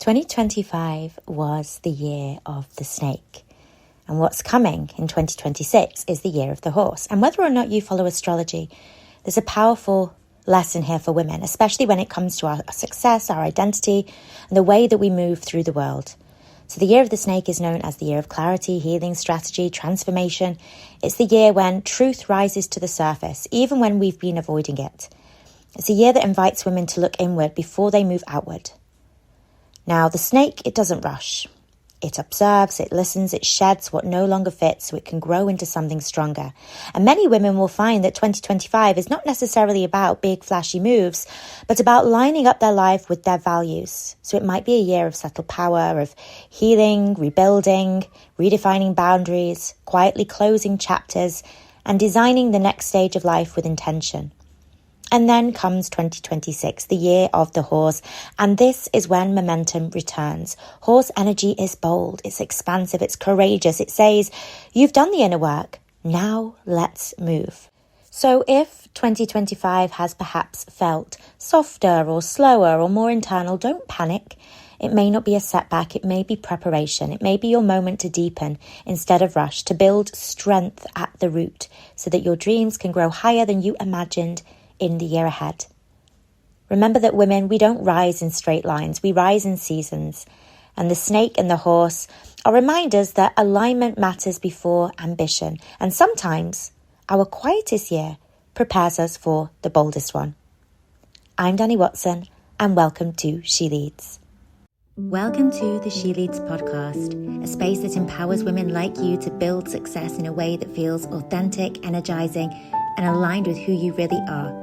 2025 was the year of the snake. And what's coming in 2026 is the year of the horse. And whether or not you follow astrology, there's a powerful lesson here for women, especially when it comes to our success, our identity, and the way that we move through the world. So the year of the snake is known as the year of clarity, healing, strategy, transformation. It's the year when truth rises to the surface, even when we've been avoiding it. It's a year that invites women to look inward before they move outward. Now, the snake, it doesn't rush. It observes, it listens, it sheds what no longer fits so it can grow into something stronger. And many women will find that 2025 is not necessarily about big flashy moves, but about lining up their life with their values. So it might be a year of subtle power, of healing, rebuilding, redefining boundaries, quietly closing chapters, and designing the next stage of life with intention. And then comes 2026, the year of the horse, and this is when momentum returns. Horse energy is bold, it's expansive, it's courageous. It says, you've done the inner work, now let's move. So if 2025 has perhaps felt softer or slower or more internal, don't panic. It may not be a setback, it may be preparation, it may be your moment to deepen instead of rush, to build strength at the root so that your dreams can grow higher than you imagined in the year ahead. Remember that women, we don't rise in straight lines, we rise in seasons. And the snake and the horse are reminders that alignment matters before ambition. And sometimes our quietest year prepares us for the boldest one. I'm Dani Watson, and welcome to She Leads. Welcome to the She Leads podcast, a space that empowers women like you to build success in a way that feels authentic, energizing, and aligned with who you really are.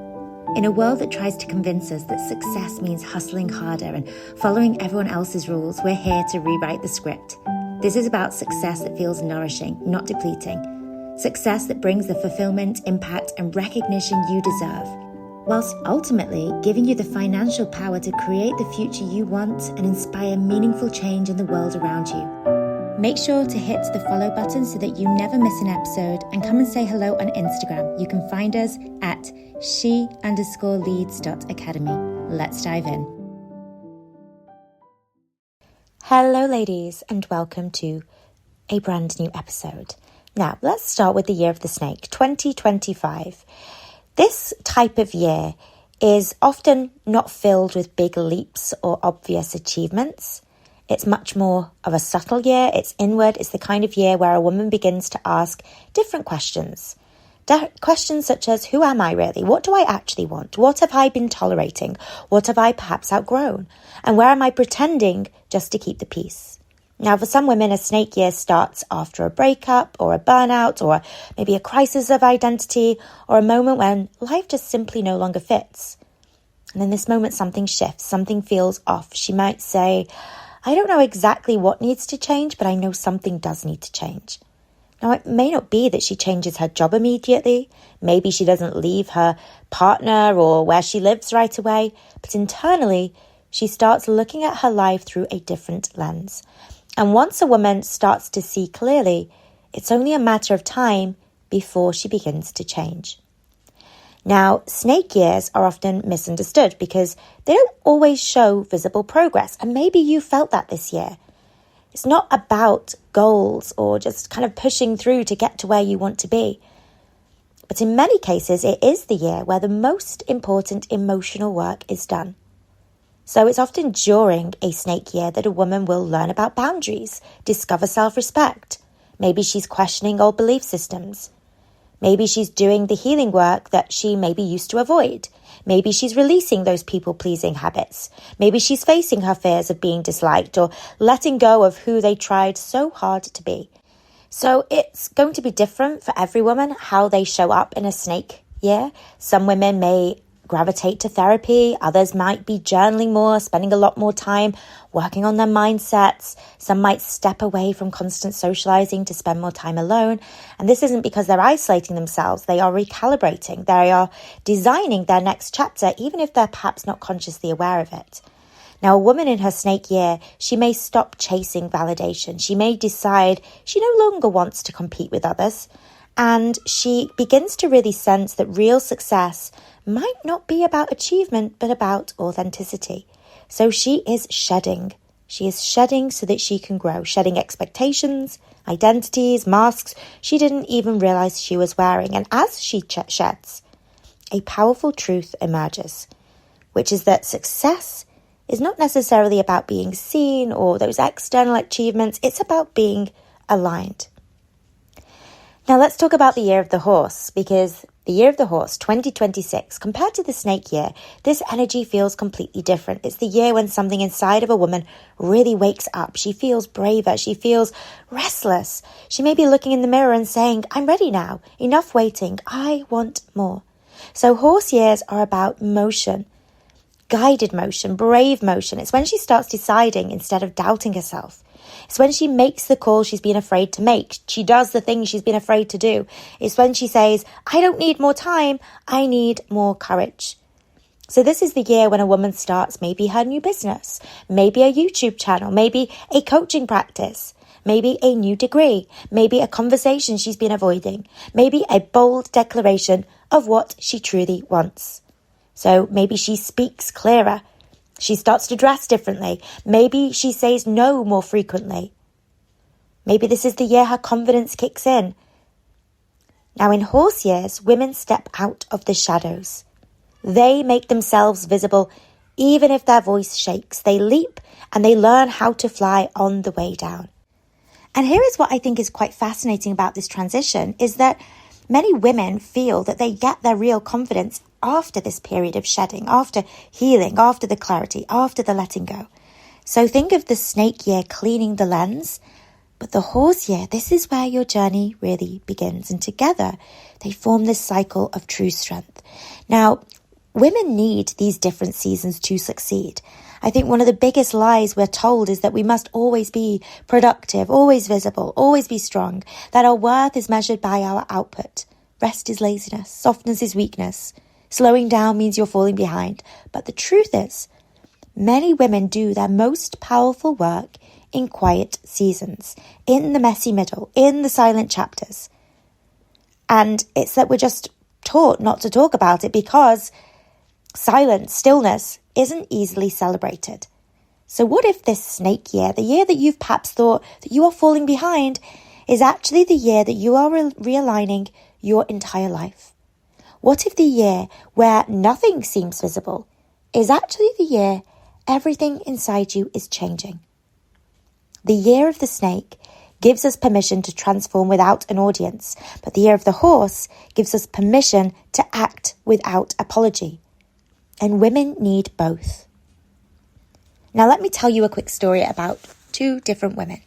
In a world that tries to convince us that success means hustling harder and following everyone else's rules, we're here to rewrite the script. This is about success that feels nourishing, not depleting. Success that brings the fulfillment, impact, and recognition you deserve, whilst ultimately giving you the financial power to create the future you want and inspire meaningful change in the world around you. Make sure to hit the follow button so that you never miss an episode, and come and say hello on Instagram. You can find us at she_leads.academy. Let's dive in. Hello ladies, and welcome to a brand new episode. Now let's start with the year of the snake, 2025. This type of year is often not filled with big leaps or obvious achievements. It's much more of a subtle year. It's inward. It's the kind of year where a woman begins to ask different questions. Questions such as, who am I really? What do I actually want? What have I been tolerating? What have I perhaps outgrown? And where am I pretending just to keep the peace? Now, for some women, a snake year starts after a breakup or a burnout or maybe a crisis of identity or a moment when life just simply no longer fits. And in this moment, something shifts. Something feels off. She might say, I don't know exactly what needs to change, but I know something does need to change. Now, it may not be that she changes her job immediately. Maybe she doesn't leave her partner or where she lives right away. But internally, she starts looking at her life through a different lens. And once a woman starts to see clearly, it's only a matter of time before she begins to change. Now, snake years are often misunderstood because they don't always show visible progress. And maybe you felt that this year. It's not about goals or just kind of pushing through to get to where you want to be. But in many cases, it is the year where the most important emotional work is done. So it's often during a snake year that a woman will learn about boundaries, discover self-respect. Maybe she's questioning old belief systems. Maybe she's doing the healing work that she maybe used to avoid. Maybe she's releasing those people-pleasing habits. Maybe she's facing her fears of being disliked or letting go of who they tried so hard to be. So it's going to be different for every woman how they show up in a snake year. Some women may gravitate to therapy. Others might be journaling more, spending a lot more time working on their mindsets. Some might step away from constant socializing to spend more time alone. And this isn't because they're isolating themselves. They are recalibrating. They are designing their next chapter, even if they're perhaps not consciously aware of it. Now, a woman in her snake year, she may stop chasing validation. She may decide she no longer wants to compete with others. And she begins to really sense that real success might not be about achievement, but about authenticity. So she is shedding She is shedding so that she can grow, shedding expectations, identities, masks she didn't even realize she was wearing. And as she sheds, a powerful truth emerges, which is that success is not necessarily about being seen or those external achievements. It's about being aligned. Now let's talk about the year of the horse, because the year of the horse, 2026, compared to the snake year, this energy feels completely different. It's the year when something inside of a woman really wakes up. She feels braver. She feels restless. She may be looking in the mirror and saying, I'm ready now. Enough waiting. I want more. So horse years are about motion, guided motion, brave motion. It's when she starts deciding instead of doubting herself. It's when she makes the call she's been afraid to make. She does the things she's been afraid to do. It's when she says, I don't need more time, I need more courage. So this is the year when a woman starts maybe her new business, maybe a YouTube channel, maybe a coaching practice, maybe a new degree, maybe a conversation she's been avoiding, maybe a bold declaration of what she truly wants. So maybe she speaks clearer. She starts to dress differently. Maybe she says no more frequently. Maybe this is the year her confidence kicks in. Now, in horse years, women step out of the shadows. They make themselves visible even if their voice shakes. They leap and they learn how to fly on the way down. And here is what I think is quite fascinating about this transition is that many women feel that they get their real confidence after this period of shedding, after healing, after the clarity, after the letting go. So think of the snake year cleaning the lens, but the horse year, this is where your journey really begins. And together, they form this cycle of true strength. Now, women need these different seasons to succeed. I think one of the biggest lies we're told is that we must always be productive, always visible, always be strong, that our worth is measured by our output. Rest is laziness, softness is weakness. Slowing down means you're falling behind. But the truth is, many women do their most powerful work in quiet seasons, in the messy middle, in the silent chapters. And it's that we're just taught not to talk about it because silence, stillness, isn't easily celebrated. So what if this snake year, the year that you've perhaps thought that you are falling behind, is actually the year that you are realigning your entire life? What if the year where nothing seems visible is actually the year everything inside you is changing? The year of the snake gives us permission to transform without an audience, but the year of the horse gives us permission to act without apology. And women need both. Now let me tell you a quick story about two different women.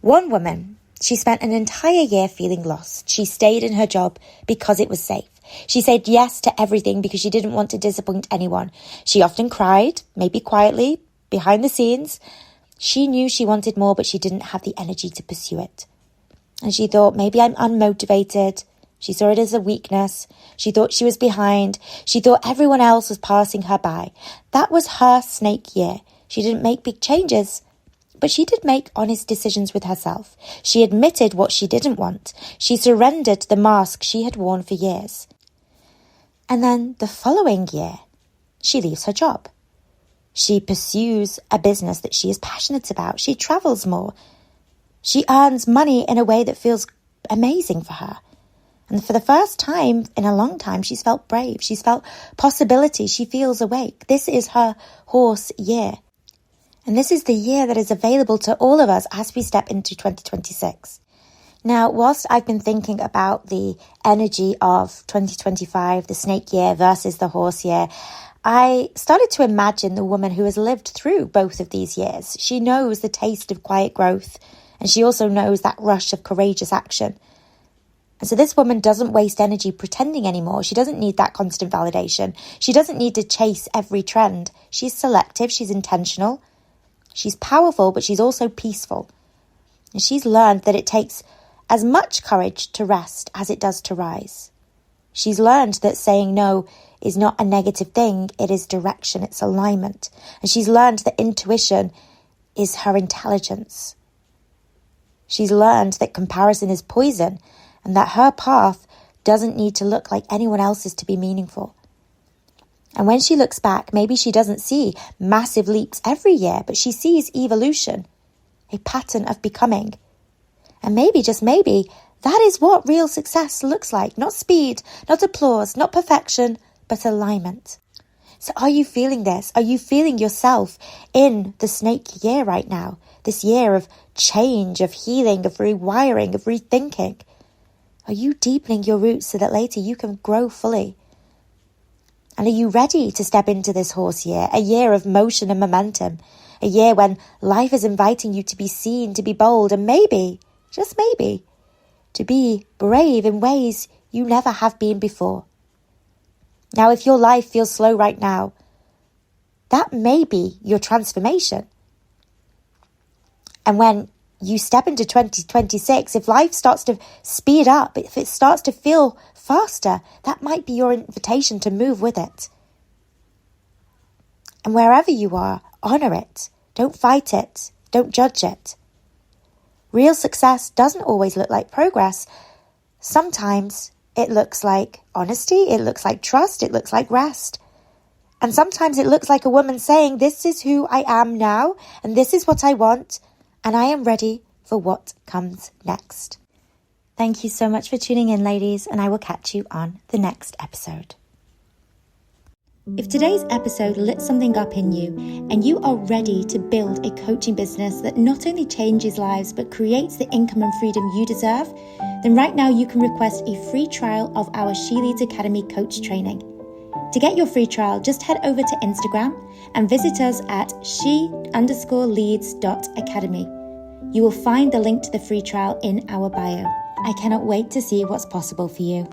One woman, she spent an entire year feeling lost. She stayed in her job because it was safe. She said yes to everything because she didn't want to disappoint anyone. She often cried, maybe quietly, behind the scenes. She knew she wanted more, but she didn't have the energy to pursue it. And she thought, maybe I'm unmotivated. She saw it as a weakness. She thought she was behind. She thought everyone else was passing her by. That was her snake year. She didn't make big changes, but she did make honest decisions with herself. She admitted what she didn't want. She surrendered the mask she had worn for years. And then the following year, she leaves her job. She pursues a business that she is passionate about. She travels more. She earns money in a way that feels amazing for her. And for the first time in a long time, she's felt brave. She's felt possibility. She feels awake. This is her horse year. And this is the year that is available to all of us as we step into 2026. Now, whilst I've been thinking about the energy of 2025, the snake year versus the horse year, I started to imagine the woman who has lived through both of these years. She knows the taste of quiet growth, and she also knows that rush of courageous action. And so this woman doesn't waste energy pretending anymore. She doesn't need that constant validation. She doesn't need to chase every trend. She's selective. She's intentional. She's powerful, but she's also peaceful. And she's learned that it takes as much courage to rest as it does to rise. She's learned that saying no is not a negative thing. It is direction. It's alignment. And she's learned that intuition is her intelligence. She's learned that comparison is poison and that her path doesn't need to look like anyone else's to be meaningful. And when she looks back, maybe she doesn't see massive leaps every year, but she sees evolution, a pattern of becoming. And maybe, just maybe, that is what real success looks like. Not speed, not applause, not perfection, but alignment. So are you feeling this? Are you feeling yourself in the snake year right now? This year of change, of healing, of rewiring, of rethinking. Are you deepening your roots so that later you can grow fully? And are you ready to step into this horse year, a year of motion and momentum, a year when life is inviting you to be seen, to be bold, and maybe, just maybe, to be brave in ways you never have been before? Now, if your life feels slow right now, that may be your transformation. And when you step into 2026, if life starts to speed up, if it starts to feel faster, that might be your invitation to move with it. And wherever you are, honor it. Don't fight it. Don't judge it. Real success doesn't always look like progress. Sometimes it looks like honesty, it looks like trust, it looks like rest. And sometimes it looks like a woman saying, this is who I am now, and this is what I want, and I am ready for what comes next. Thank you so much for tuning in, ladies, and I will catch you on the next episode. If today's episode lit something up in you and you are ready to build a coaching business that not only changes lives but creates the income and freedom you deserve, then right now you can request a free trial of our She Leads Academy coach training. To get your free trial, just head over to Instagram and visit us at she_leads.academy. You will find the link to the free trial in our bio. I cannot wait to see what's possible for you.